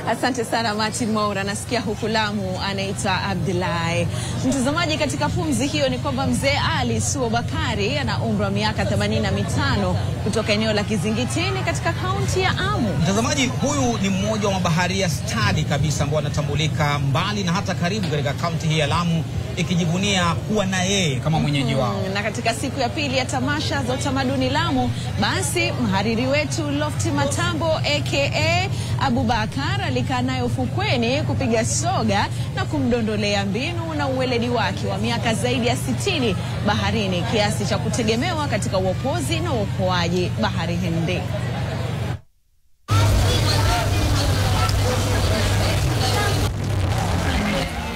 Asante sana Martin Moura. Nasikia huku Lamu anaitwa Abdullahi. Mtazamaji, katika pumzi hiyo ni kwamba mzee Ali Suo Bakari ana umri wa miaka 85 kutoka eneo la Kizingitini katika kaunti ya Amu. Mtazamaji, huyu ni mmoja wa mabaharia stadi kabisa ambao anatambulika mbali na hata karibu katika kaunti hii ya Lamu, ikijivunia kuwa na yeye kama mwenyeji wao. Na katika siku ya pili ya tamasha za utamaduni Lamu, basi mhariri wetu Lofty Matambo aka Abubakar alikaa naye ufukweni kupiga soga na kumdondolea mbinu na uweledi wake wa miaka zaidi ya 60 baharini, kiasi cha kutegemewa katika uokozi na uokoaji bahari Hindi.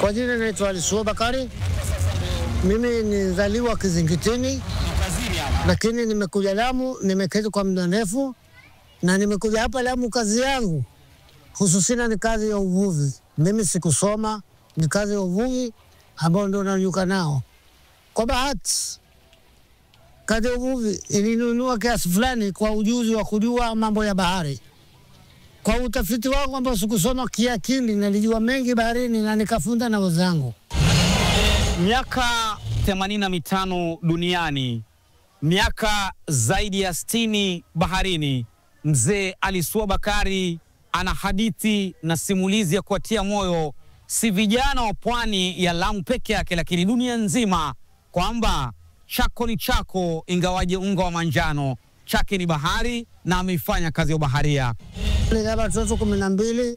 Kwa jina naitwa Ali Suo Bakari. Mimi nizaliwa Kizingitini, lakini nimekuja Lamu, nimeketi kwa muda mrefu, na nimekuja hapa Lamu kazi yangu hususina ni kazi ya uvuvi. Mimi sikusoma, ni kazi ya uvuvi ambao ndio nanyuka nao. Kwa bahati kazi ya uvuvi ilinunua kiasi fulani kwa ujuzi wa kujua mambo ya bahari. Kwa utafiti wangu ambao sikusoma kiakili, nilijua mengi baharini na nikafunda na wenzangu. Miaka 85 duniani, miaka zaidi ya 60 baharini, mzee Ali Suo Bakari ana hadithi na simulizi ya kuatia moyo si vijana wa pwani ya Lamu peke yake, lakini dunia nzima, kwamba chako ni chako ingawaje unga wa manjano, chake ni bahari na ameifanya kazi ya baharia. Nina watoto 12,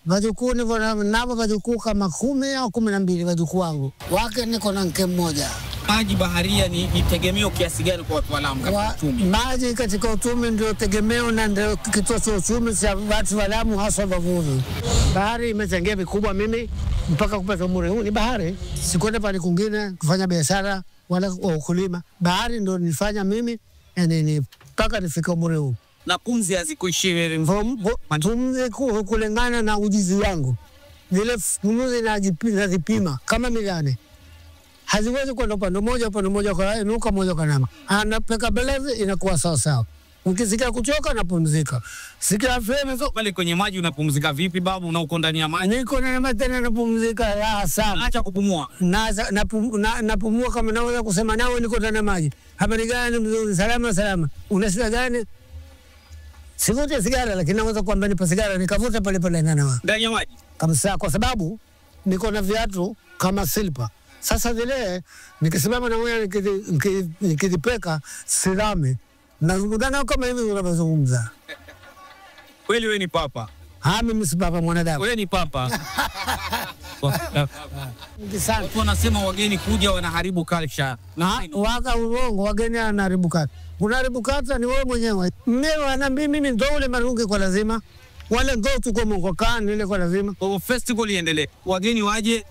wajukuu navo wajukuu kama 10 au 12 wajukuu wangu. Wake niko na mke mmoja. Maji baharia ni tegemeo kiasi gani kwa watu wa Lamu katika uchumi? Maji katika uchumi ndio tegemeo na ndio kituo cha uchumi cha watu wa Lamu, hasa wavuvi. Bahari imechangia vikubwa mimi mpaka kupata umri huu. Ni bahari, sikwenda pale kwingine kufanya biashara wala ukulima. Bahari ndio nilifanya mimi yani mpaka nifike umri huu. Na pumzi hazikuishia pumzi kulingana na ujuzi wangu. Vile pumzi nazipima kama milane. Haziwezi kwenda upande mmoja kwa inuka moja kwa nama. Anapeka balance inakuwa sawa sawa. Ukisikia kuchoka napumzika. Sikia frame so pale kwenye maji unapumzika vipi babu, na uko ndani ya maji? Niko ndani ya maji tena napumzika raha sana. Acha kupumua. Napumua kama naweza kusema nawe niko ndani ya maji. Habari gani mzuri, salama. Unasikia gani? Sivute sigara, lakini naweza kuambia nipa sigara nikavuta pale pale ndani ya maji. Kabisa, kwa sababu niko na viatu kama silpa. Sasa vile nikisimama na wewe nikidipeka silame na zungudana kama hivi unavyozungumza. Kweli wewe ni papa? Mimi si papa mwanadamu. Wewe ni papa. Watu wanasema wageni kuja wanaharibu culture. Waka urongo, wageni wanaharibu culture. Unaharibu culture ni wewe mwenyewe. Mimi ndo ule marungi kwa lazima. Wale ndo tuko Mungu kani ile kwa lazima. Kwa festival iendelee. Wageni waje,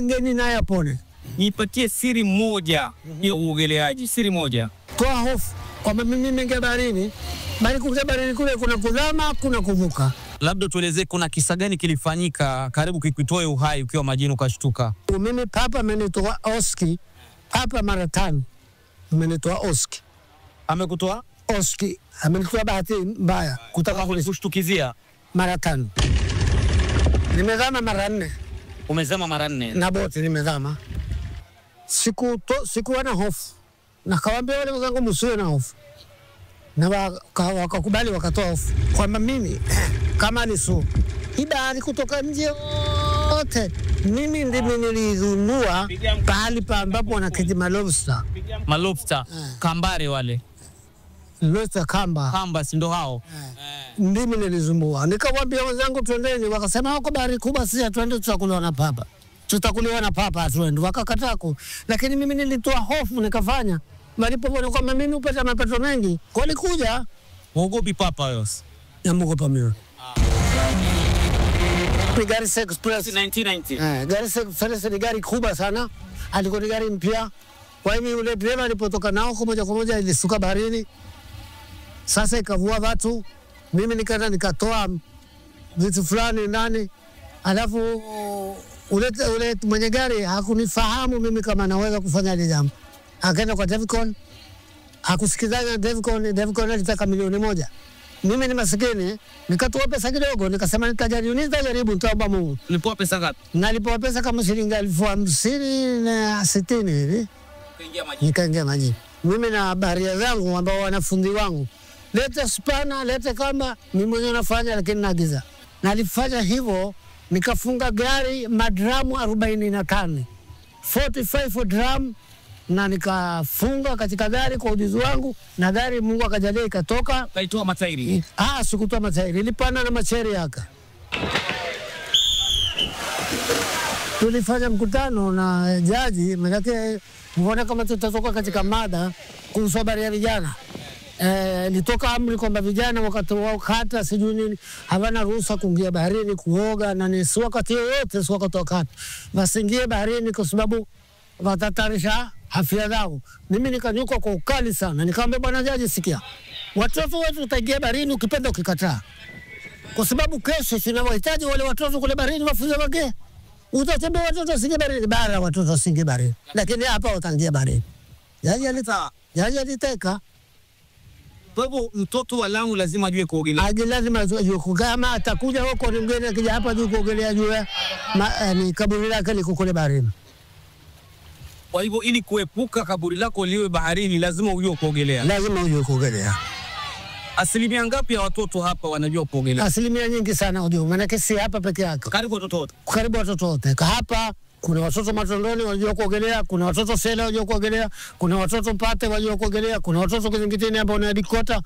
ngeni naye apone. Nipatie siri moja ya uogeleaji, siri moja. Toa hofu kwamba mimi nimeingia baharini. Bali kuja baharini kule kuna kuzama, kuna kuvuka. Labda tuelezee kuna kisa gani kilifanyika karibu kikutoe uhai ukiwa majini ukashtuka? Mimi papa amenitoa Oski. Papa mara 5 amenitoa Oski. Amekutoa Oski, amenitoa bahati mbaya kutaka kushtukizia mara 5. Nimezama mara 4. Umezama mara 4? Na boti nimezama. Sikuwa na hofu. Na kawaambia wale wenzangu msiwe na hofu. Na wakakubali wakatoa hofu. Kwamba mimi kama ni Suo, hii bahari kutoka nje yote mimi ndimi nilizunua pahali pa ambapo wanaketi malobster. Malobster, kambare wale. Lobster kamba si ndo hao. Ndimi nilizumbua. Nikawaambia wenzangu twendeni, wakasema wako bahari kubwa sisi twende tutakuliwa na papa. Tutakuliwa na papa twende. Wakakataa. Lakini mimi nilitoa hofu nikafanya. Walipoona kwamba mimi upata mapato mengi, walikuja. Uogopi papa yos? Namuogopa mimi. Garissa Express 1990. Garissa Express ni gari kubwa sana. Alikuwa ni gari mpya. Kwa hiyo yule dereva alipotoka nao moja kwa moja ilisuka baharini. Sasa ikavua watu. Mimi nikaenda nikatoa vitu fulani ndani. Alafu ule mwenye gari hakunifahamu mimi kama naweza kufanya ile jambo. Akaenda kwa Devcon. Hakusikizana na Devcon alitaka 1,000,000. mimi ni masikini, nikatoa pesa kidogo, nikasema nitajaribu, nitaomba Mungu. Ulipewa pesa ngapi? Nalipewa pesa kama shilingi 50,000 na 60 hivi. Nikaingia maji. Mimi na baharia zangu ambao wanafunzi wangu, lete spana, lete kamba, mimi mwenyewe nafanya, lakini naagiza. Nalifanya hivyo, nikafunga gari madramu 45, 45 drum, na nikafunga katika gari kwa ujuzi wangu, na gari Mungu akajalia ikatoka. Kaitoa matairi? Sikutoa matairi, ilipanda na macheri yaka. Tulifanya mkutano na jaji, manake mbona kama tutatoka katika mada kuhusu habari ya vijana. Litoka amri kwamba vijana wakati wao kata sijui nini hawana ruhusa kuingia baharini kuoga, na ni si wakati yoyote, si wakati wa kata wasingie baharini kwa sababu watatarisha afya zao. Mimi nikanyuka kwa ukali sana, nikamwambia bwana jaji, sikia, watoto wetu utaingia baharini ukipenda ukikataa, kwa sababu kesho tunawahitaji wale watoto kule baharini wafunze wage. Utatembea watoto wasingie baharini, bara watoto wasingie baharini, lakini hapa wataingia baharini. Jaji aliteka. Kwa hivyo mtoto wa Lamu lazima ajue kuogelea. Lazima ajue kuogelea, ama atakuja huko ni mgeni akija hapa ajue kuogelea, ajue ni kaburi lake liko kule baharini. Kwa hivyo ili kuepuka kaburi lako liwe baharini lazima ujue kuogelea. Lazima ujue kuogelea. Asilimia ngapi ya watoto hapa wanajua kuogelea? Asilimia nyingi sana ujue, maana si hapa peke yake. Karibu watoto wote. Karibu watoto wote. Hapa kuna watoto Matondoni wajua kuogelea, kuna watoto Sela wajua kuogelea, kuna watoto Mpate wajua kuogelea, kuna watoto Kizingitini ambao ni Adikota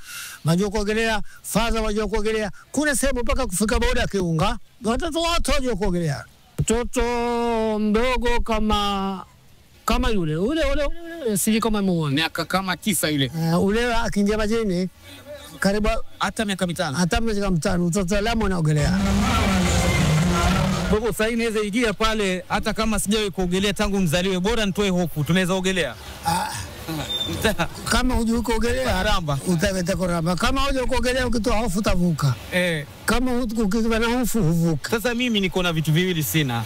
wajua kuogelea, Faza wajua kuogelea. Kuna sehemu mpaka kufika boda Kiunga, watoto wote wajua kuogelea. Mtoto mdogo kama ule siji kama muone. Miaka kama 9 ile. Ule akiingia majini karibu hata miaka 5. Hata miaka 5 mtoto Lamu anaogelea. Babo sasa inaweza ingia pale hata kama sijawahi kuogelea tangu mzaliwe, bora nitoe hofu, tunaweza ogelea. Kama hujui kuogelea haramba utaweza kuramba. Kama hujui kuogelea ukitoa hofu utavuka. Kama ukiwa na hofu huvuka. Sasa mimi niko na vitu viwili sina.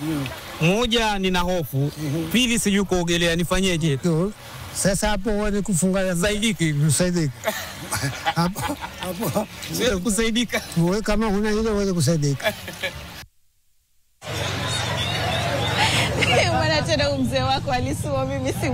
Moja nina hofu, pili sijui kuogelea, nifanyeje? Sasa hapo wewe kufunga zaidiki. Hapo sio kusaidika. Wewe kama huna hilo wewe kusaidika. Mwana tena mzee wako alisema mimi si